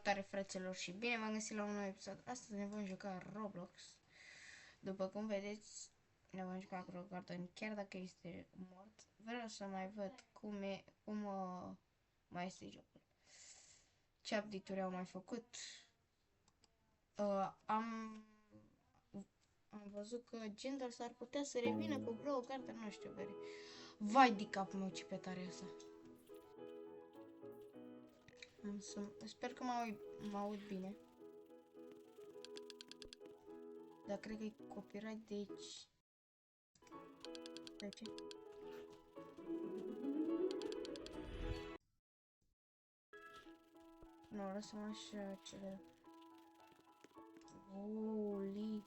Salutare fraților și bine v-am găsit la un nou episod. Astăzi ne vom juca Roblox. După cum vedeți, ne vom juca cu Rock Garden, chiar dacă este mort. Vreau să mai văd cum mai este jocul. Ce update-uri au mai făcut. Am văzut că Gentle s-ar putea să revină cu Rock Garden, nu știu, veri. Vai de capul meu, ce pe tare e asta. Sper că mă aud bine. Dar cred că e copyright, deci... De ce? Nu, lăsăm așa cele... Holy...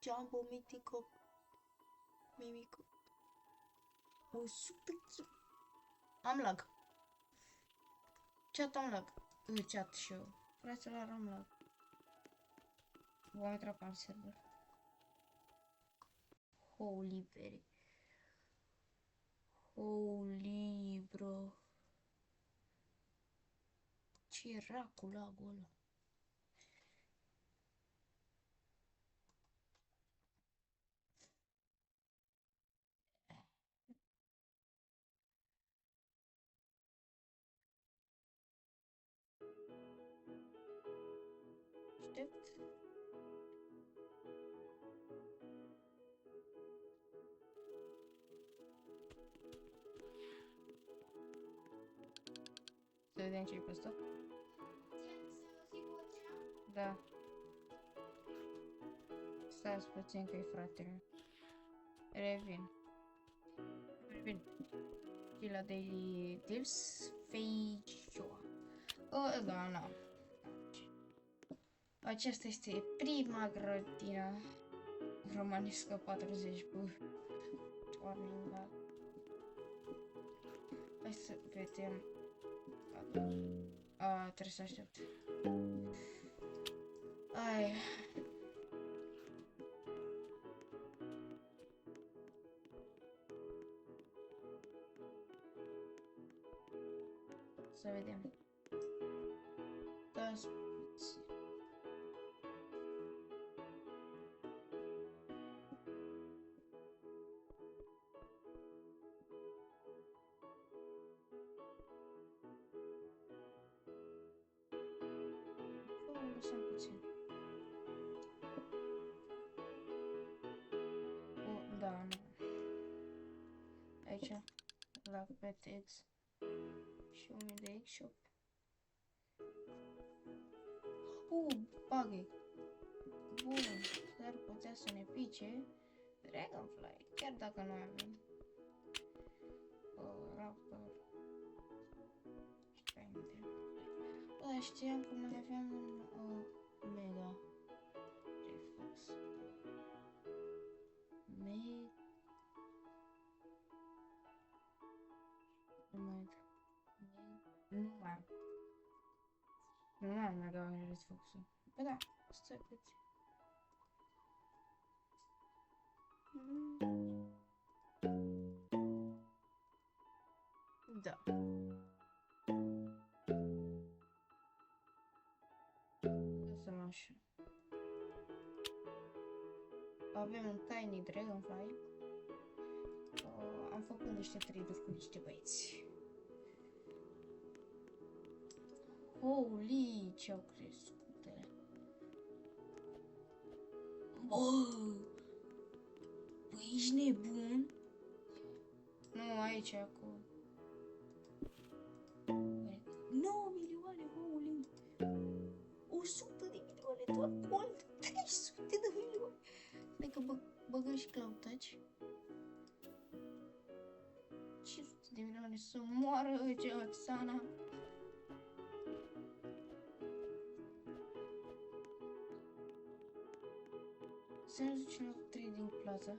Jumbo mitico... Mimico... 100... Am lag. Chat am lag. Chat și eu. Fraților, am lag. Vom intra pe alt server. Holy berry. Holy bro. Ce era cu lagul ăla? Aștept. Să vedem ce e pe ăsta. Da. Stați puțin că-i fratele. Revin. Și la Daily Deals Feijua. Da, nu. Aceasta este prima grădină romanescă 40 Warning, da. Hai să vedem. Trebuie să aștept. Ai. Să vedem. Dați puțin. Lăsăm puțin. Da, nu. Aici, la PTX și 1000 de X-Shop. Buggy. Bun, s-ar putea să ne pice Dragonfly, chiar dacă nu avem. Rapper. Da, știam că mai aveam un mega reflex. Nu mai am mega reflexul. Bă, da, stai puțin. Da. Lăsăm așa. Avem un Tiny Dragonfly. Am făcut niște trade-uri cu niște băieți. Holy, ce-au crescutele. Bă, băi, ești nebun? Nu, aici, acolo. 9 milioane, holy. 100 de milioane, doar gold. 300 de milioane. Hai că băgăm și Cloud Touch. 500 de milioane să moară Oxana. Să ne ducem la Trading Plaza.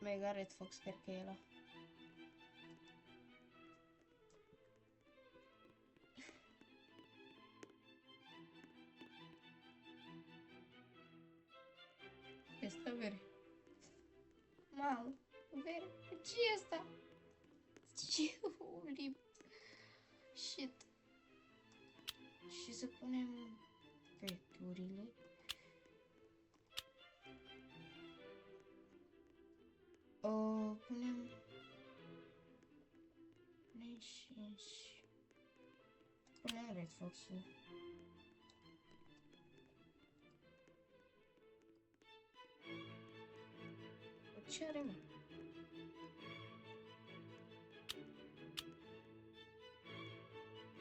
Mega Red Fox, cred că e ăla. Ce asta, vere? Mamă, vere? Ce e asta? Ce? Holy shit. Și să punem peturile. Punem și punem Red Fox-ul. Ce are, mă?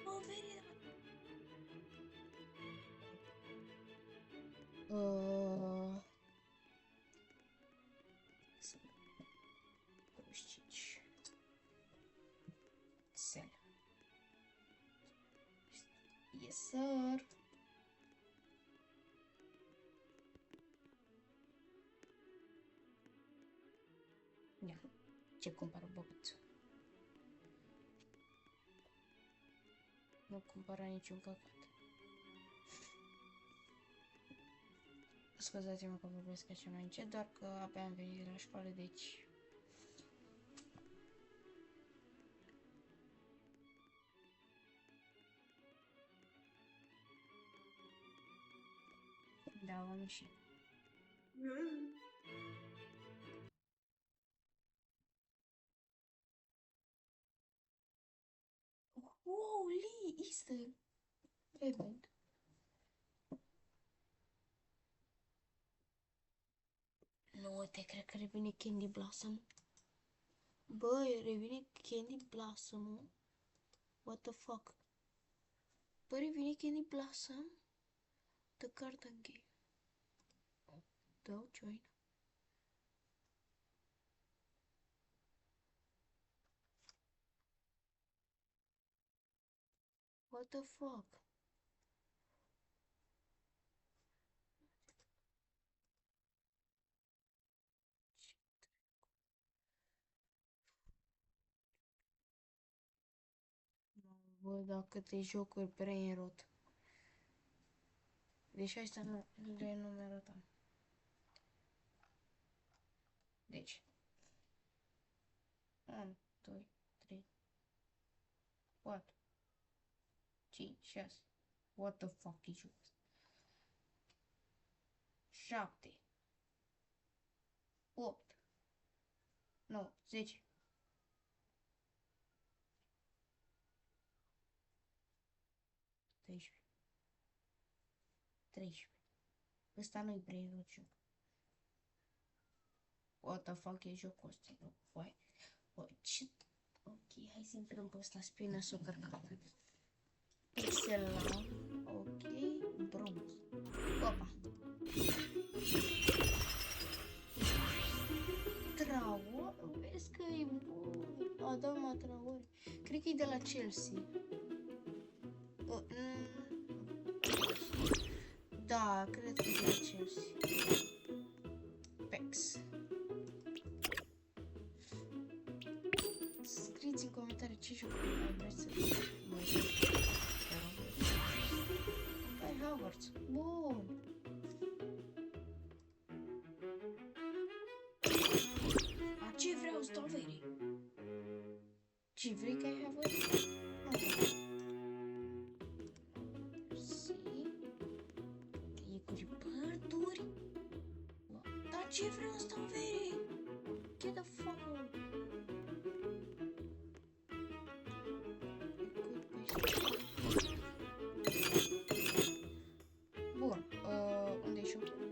O, veri, să 25 sel. Yes, sir. Ia, ce cumpără băbuțul? Nu cumpără niciun căcat. Scuzați-mă că vorbesc așa mai încet, doar că abia am venit de la școală, deci... Da, am ieșit. Wow, Lee, Easter event. Nu, te cred că revine Candy Blossom. Băi, revine Candy Blossom. What the fuck? Bă, revine Candy Blossom? The card game. Dă-o join. What the fuck? Bă, dacă câte jocuri brain rot. Deci astea nu le numerotăm. Deci 1, 2, 3, 4, 5, 6. What the fuck e jocul ăsta? 7, 8, 9, 10. 13. 13. Ăsta nu-i brain rot joc. What the fuck e jocul ăsta? Vai. Ce? Ok, hai să intrăm pe ăsta. Spină s-o cărcat. Pixel la. Ok, bronz. Opa. Traore? Vezi că e bun. Adama Traore. Cred că e de la Chelsea. Da, cred că e de la Chelsea. Pex. Scrieți în comentarii ce jocuri mai vreți să mă Kai Havertz. Bun. A, ce vreau Stoveri? Ce vrei Kai Havertz? Ce vreau Stoveri? Get the fuck out. Bun, unde e shop-ul?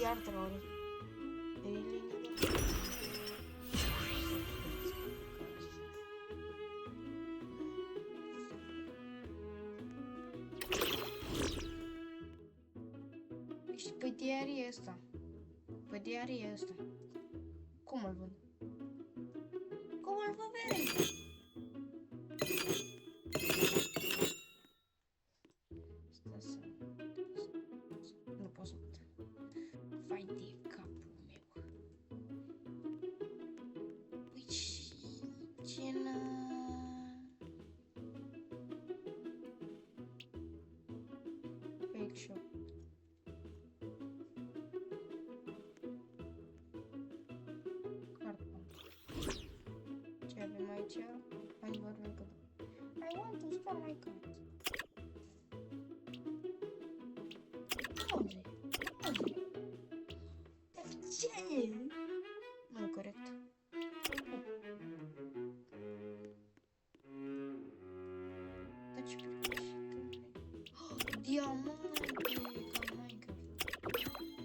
Iar Traore. Și pe diarie ăsta. Pe diarie ăsta. Cum îl vând? alfabet! Stai să... Nu pot să... Vai de capul meu. Uici... Cina... Fake shop. Carton. Ce avem aici? Hai vorbim cu... I want to store my card. Auzi, auzi. Ce? Nu e corect. Dar ce diamante, ca Minecraft.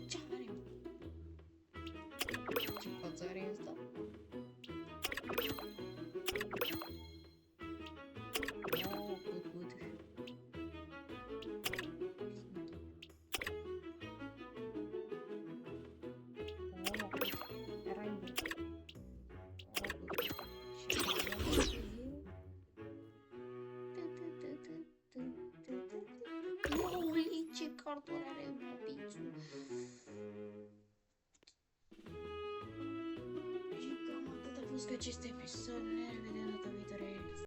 Ce are? Ce față are asta? Oh, good. Ce carton are pupițul. Și cam atât a fost acest episod. Ne